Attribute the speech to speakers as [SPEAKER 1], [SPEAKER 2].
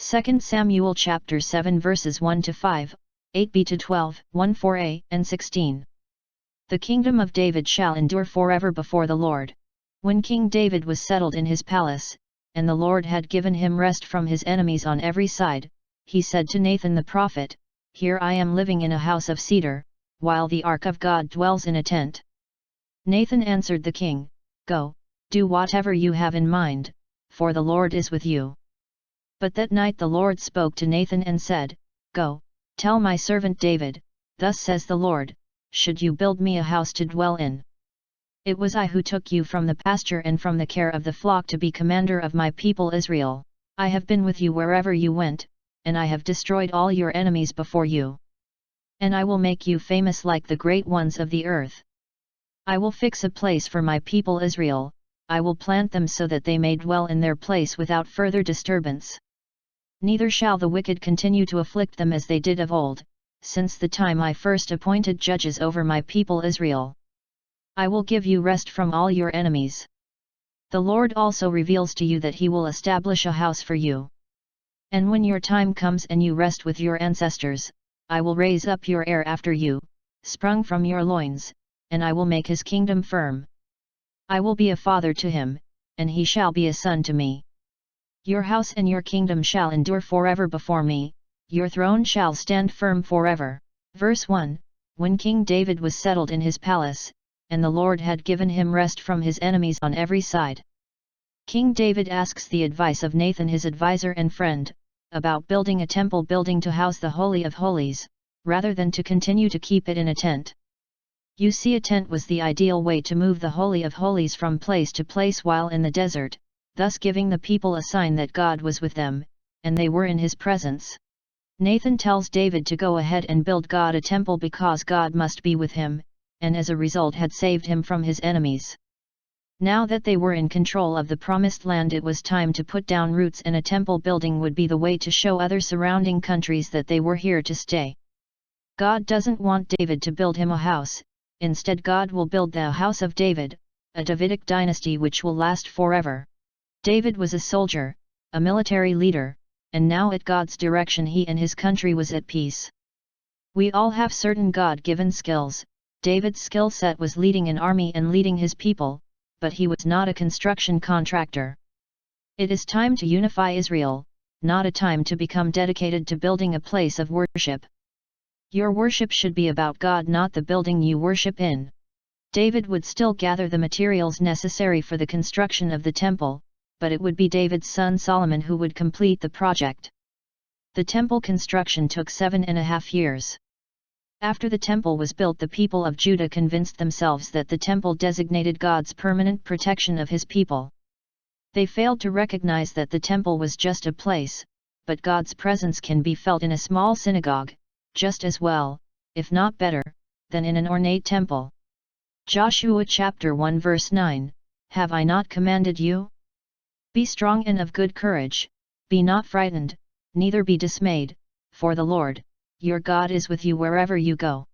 [SPEAKER 1] 2 Samuel chapter 7 verses 1-5, 8b-12, 14a and 16. The kingdom of David shall endure forever before the Lord. When King David was settled in his palace, and the Lord had given him rest from his enemies on every side, he said to Nathan the prophet, "Here I am living in a house of cedar, while the ark of God dwells in a tent." Nathan answered the king, "Go, do whatever you have in mind, for the Lord is with you." But that night the Lord spoke to Nathan and said, "Go, tell my servant David, thus says the Lord, should you build me a house to dwell in? It was I who took you from the pasture and from the care of the flock to be commander of my people Israel. I have been with you wherever you went, and I have destroyed all your enemies before you. And I will make you famous like the great ones of the earth. I will fix a place for my people Israel, I will plant them so that they may dwell in their place without further disturbance. Neither shall the wicked continue to afflict them as they did of old, since the time I first appointed judges over my people Israel. I will give you rest from all your enemies. The Lord also reveals to you that he will establish a house for you. And when your time comes and you rest with your ancestors, I will raise up your heir after you, sprung from your loins, and I will make his kingdom firm. I will be a father to him, and he shall be a son to me. Your house and your kingdom shall endure forever before me, your throne shall stand firm forever." Verse 1, When King David was settled in his palace, and the Lord had given him rest from his enemies on every side. King David asks the advice of Nathan his advisor and friend, about building a temple building to house the Holy of Holies, rather than to continue to keep it in a tent. You see, a tent was the ideal way to move the Holy of Holies from place to place while in the desert, thus giving the people a sign that God was with them, and they were in his presence. Nathan tells David to go ahead and build God a temple because God must be with him, and as a result had saved him from his enemies. Now that they were in control of the promised land, it was time to put down roots, and a temple building would be the way to show other surrounding countries that they were here to stay. God doesn't want David to build him a house, instead God will build the house of David, a Davidic dynasty which will last forever. David was a soldier, a military leader, and now at God's direction he and his country was at peace. We all have certain God-given skills. David's skill set was leading an army and leading his people, but he was not a construction contractor. It is time to unify Israel, not a time to become dedicated to building a place of worship. Your worship should be about God, not the building you worship in. David would still gather the materials necessary for the construction of the temple, but it would be David's son Solomon who would complete the project. The temple construction took 7.5 years. After the temple was built, the people of Judah convinced themselves that the temple designated God's permanent protection of his people. They failed to recognize that the temple was just a place, but God's presence can be felt in a small synagogue, just as well, if not better, than in an ornate temple. Joshua chapter 1 verse 9, Have I not commanded you? Be strong and of good courage, be not frightened, neither be dismayed, for the Lord, your God is with you wherever you go.